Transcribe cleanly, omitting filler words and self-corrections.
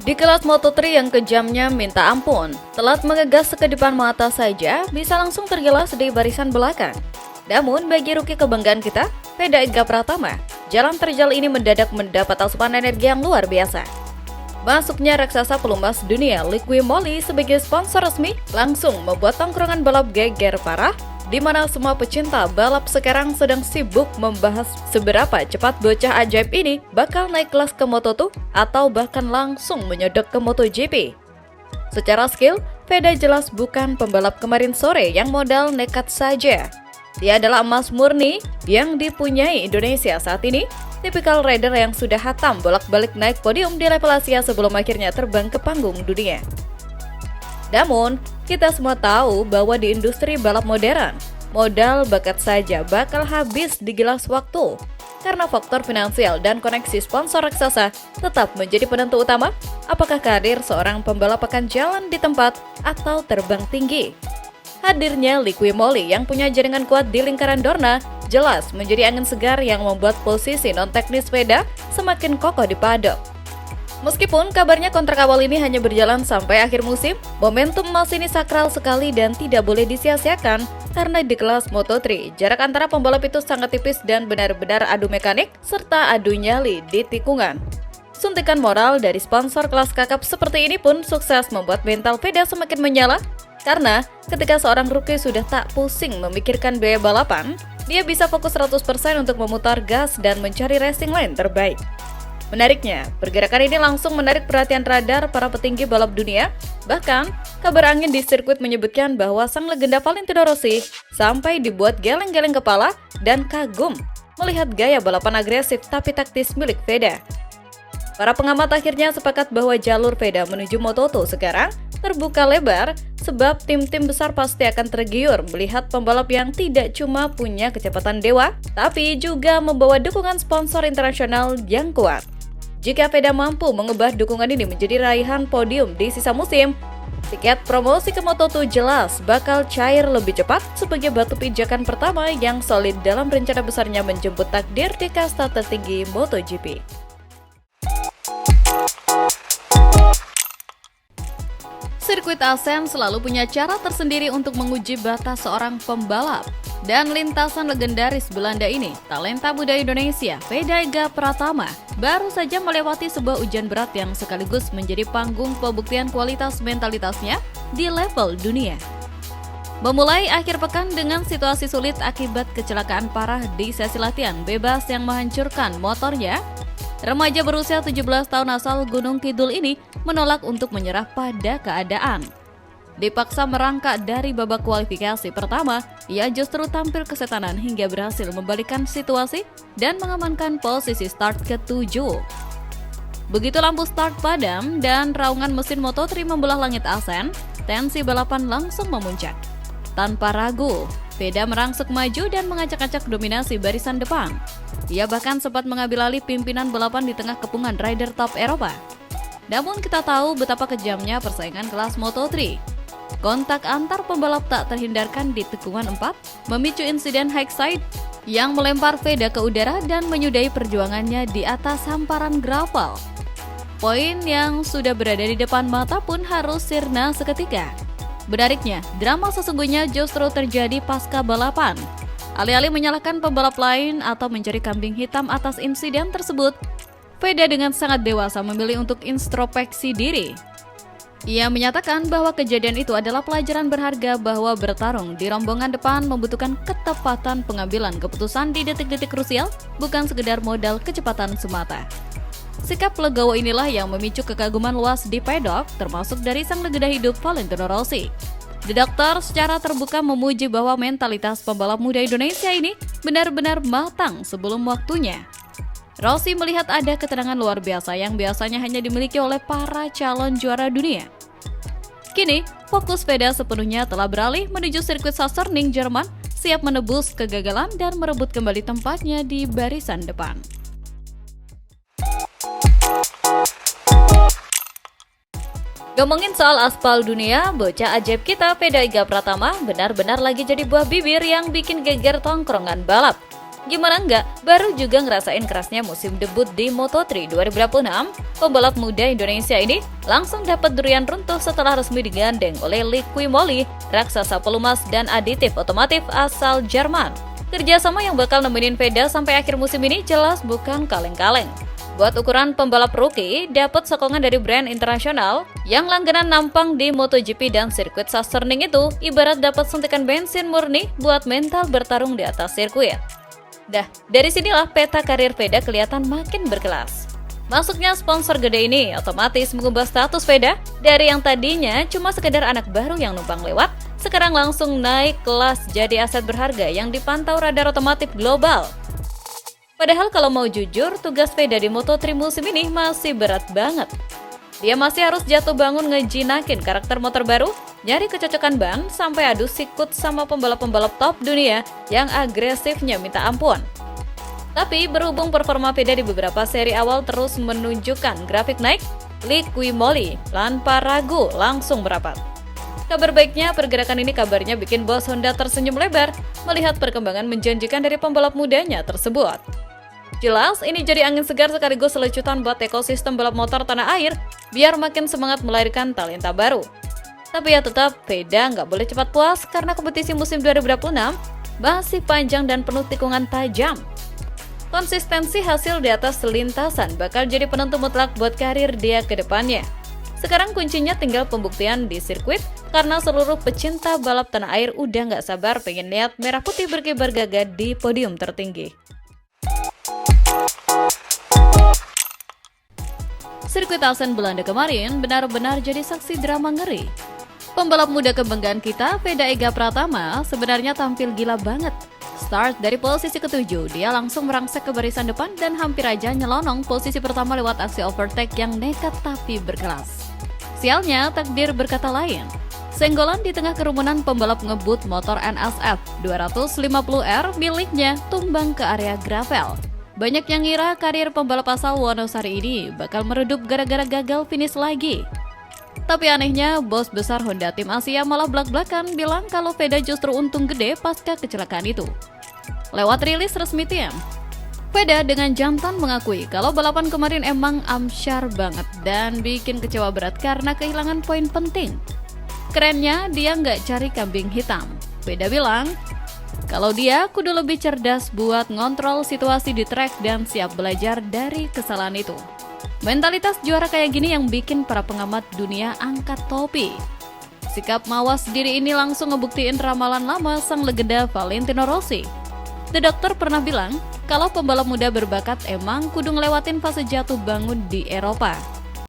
Di kelas Moto3 yang kejamnya minta ampun, telat mengegas sekedipan mata saja bisa langsung tergilas di barisan belakang. Namun bagi rookie kebanggaan kita, Veda Ega Pratama, jalan terjal ini mendadak mendapat asupan energi yang luar biasa. Masuknya raksasa pelumas dunia Liqui Moly sebagai sponsor resmi langsung membuat tongkrongan balap geger parah, di mana semua pecinta balap sekarang sedang sibuk membahas seberapa cepat bocah ajaib ini bakal naik kelas ke Moto2 atau bahkan langsung menyodok ke MotoGP. Secara skill, Veda jelas bukan pembalap kemarin sore yang modal nekat saja. Dia adalah emas murni yang dipunyai Indonesia saat ini, tipikal rider yang sudah hatam bolak-balik naik podium di level Asia sebelum akhirnya terbang ke panggung dunia. Namun, kita semua tahu bahwa di industri balap modern, modal bakat saja bakal habis digilas waktu. Karena faktor finansial dan koneksi sponsor raksasa tetap menjadi penentu utama apakah karir seorang pembalap akan jalan di tempat atau terbang tinggi. Hadirnya Liqui Moly yang punya jaringan kuat di lingkaran Dorna jelas menjadi angin segar yang membuat posisi non-teknis Veda semakin kokoh di paddock. Meskipun kabarnya kontrak awal ini hanya berjalan sampai akhir musim, momentum emas ini sakral sekali dan tidak boleh disia-siakan karena di kelas Moto3, jarak antara pembalap itu sangat tipis dan benar-benar adu mekanik serta adu nyali di tikungan. Suntikan moral dari sponsor kelas kakap seperti ini pun sukses membuat mental Veda semakin menyala karena ketika seorang rookie sudah tak pusing memikirkan biaya balapan, dia bisa fokus 100% untuk memutar gas dan mencari racing line terbaik. Menariknya, pergerakan ini langsung menarik perhatian radar para petinggi balap dunia. Bahkan, kabar angin di sirkuit menyebutkan bahwa sang legenda Valentino Rossi sampai dibuat geleng-geleng kepala dan kagum melihat gaya balapan agresif tapi taktis milik Veda. Para pengamat akhirnya sepakat bahwa jalur Veda menuju Moto2 sekarang terbuka lebar sebab tim-tim besar pasti akan tergiur melihat pembalap yang tidak cuma punya kecepatan dewa, tapi juga membawa dukungan sponsor internasional yang kuat. Jika Veda mampu mengubah dukungan ini menjadi raihan podium di sisa musim, tiket promosi ke Moto2 jelas bakal cair lebih cepat sebagai batu pijakan pertama yang solid dalam rencana besarnya menjemput takdir di kasta tertinggi MotoGP. Sirkuit Asen selalu punya cara tersendiri untuk menguji batas seorang pembalap. Dan lintasan legendaris Belanda ini, talenta muda Indonesia, Veda Ega Pratama, baru saja melewati sebuah ujian berat yang sekaligus menjadi panggung pembuktian kualitas mentalitasnya di level dunia. Memulai akhir pekan dengan situasi sulit akibat kecelakaan parah di sesi latihan bebas yang menghancurkan motornya, remaja berusia 17 tahun asal Gunung Kidul ini menolak untuk menyerah pada keadaan. Dipaksa merangkak dari babak kualifikasi pertama, ia justru tampil kesetanan hingga berhasil membalikkan situasi dan mengamankan posisi start ke-7. Begitu lampu start padam dan raungan mesin Moto3 membelah langit Asen, tensi balapan langsung memuncak. Tanpa ragu, Veda merangsek maju dan mengacak-acak dominasi barisan depan. Ia bahkan sempat mengambil alih pimpinan balapan di tengah kepungan rider top Eropa. Namun kita tahu betapa kejamnya persaingan kelas Moto3. Kontak antar pembalap tak terhindarkan di tikungan 4, memicu insiden high side yang melempar Veda ke udara dan menyudahi perjuangannya di atas hamparan gravel. Poin yang sudah berada di depan mata pun harus sirna seketika. Menariknya, drama sesungguhnya justru terjadi pasca balapan. Alih-alih menyalahkan pembalap lain atau mencari kambing hitam atas insiden tersebut, Veda dengan sangat dewasa memilih untuk introspeksi diri. Ia menyatakan bahwa kejadian itu adalah pelajaran berharga bahwa bertarung di rombongan depan membutuhkan ketepatan pengambilan keputusan di detik-detik krusial, bukan sekedar modal kecepatan semata. Sikap legowo inilah yang memicu kekaguman luas di paddock, termasuk dari sang legenda hidup Valentino Rossi. The Doctor secara terbuka memuji bahwa mentalitas pembalap muda Indonesia ini benar-benar matang sebelum waktunya. Rossi melihat ada ketenangan luar biasa yang biasanya hanya dimiliki oleh para calon juara dunia. Kini, fokus Veda sepenuhnya telah beralih menuju sirkuit Sachsenring, Jerman, siap menebus kegagalan dan merebut kembali tempatnya di barisan depan. Ngomongin soal aspal dunia, bocah ajaib kita Veda Ega Pratama benar-benar lagi jadi buah bibir yang bikin geger tongkrongan balap. Gimana enggak, baru juga ngerasain kerasnya musim debut di Moto3 2026, pembalap muda Indonesia ini langsung dapat durian runtuh setelah resmi digandeng oleh Liqui Moly, raksasa pelumas dan aditif otomotif asal Jerman. Kerjasama yang bakal nemenin Veda sampai akhir musim ini jelas bukan kaleng-kaleng. Buat ukuran pembalap rookie, dapat sokongan dari brand internasional yang langganan nampang di MotoGP dan sirkuit Sachsenring itu ibarat dapat suntikan bensin murni buat mental bertarung di atas sirkuit. Dah, dari sinilah peta karir Veda kelihatan makin berkelas. Masuknya sponsor gede ini otomatis mengubah status Veda dari yang tadinya cuma sekedar anak baru yang numpang lewat, sekarang langsung naik kelas jadi aset berharga yang dipantau radar otomotif global. Padahal kalau mau jujur, tugas Veda di Moto3 musim ini masih berat banget. Dia masih harus jatuh bangun ngejinakin karakter motor baru, nyari kecocokan ban, sampai adu sikut sama pembalap-pembalap top dunia yang agresifnya minta ampun. Tapi berhubung performa Veda di beberapa seri awal terus menunjukkan grafik naik, Liqui Moly tanpa ragu langsung merapat. Kabar baiknya, pergerakan ini kabarnya bikin bos Honda tersenyum lebar melihat perkembangan menjanjikan dari pembalap mudanya tersebut. Jelas, ini jadi angin segar sekaligus selecutan buat ekosistem balap motor tanah air biar makin semangat melahirkan talenta baru. Tapi ya tetap, Veda nggak boleh cepat puas karena kompetisi musim 2026 masih panjang dan penuh tikungan tajam. Konsistensi hasil di atas lintasan bakal jadi penentu mutlak buat karir dia ke depannya. Sekarang kuncinya tinggal pembuktian di sirkuit karena seluruh pecinta balap tanah air udah nggak sabar pengen lihat merah putih berkibar gagah di podium tertinggi. Sirkuit Assen Belanda kemarin benar-benar jadi saksi drama ngeri. Pembalap muda kebanggaan kita, Veda Ega Pratama, sebenarnya tampil gila banget. Start dari posisi ke-7, dia langsung merangsek ke barisan depan dan hampir aja nyelonong posisi pertama lewat aksi overtake yang nekat tapi berkelas. Sialnya, takdir berkata lain. Senggolan di tengah kerumunan pembalap ngebut motor NSF 250R miliknya tumbang ke area gravel. Banyak yang ngira karir pembalap asal Wonosari ini bakal meredup gara-gara gagal finish lagi. Tapi anehnya, bos besar Honda Tim Asia malah blak-blakan bilang kalau Veda justru untung gede pasca kecelakaan itu. Lewat rilis resmi tim, Veda dengan jantan mengakui kalau balapan kemarin emang amsyar banget dan bikin kecewa berat karena kehilangan poin penting. Kerennya, dia nggak cari kambing hitam. Veda bilang, kalau dia kudu lebih cerdas buat ngontrol situasi di trek dan siap belajar dari kesalahan itu. Mentalitas juara kayak gini yang bikin para pengamat dunia angkat topi. Sikap mawas diri ini langsung ngebuktiin ramalan lama sang legenda Valentino Rossi. The Doctor pernah bilang, kalau pembalap muda berbakat emang kudu ngelewatin fase jatuh bangun di Eropa.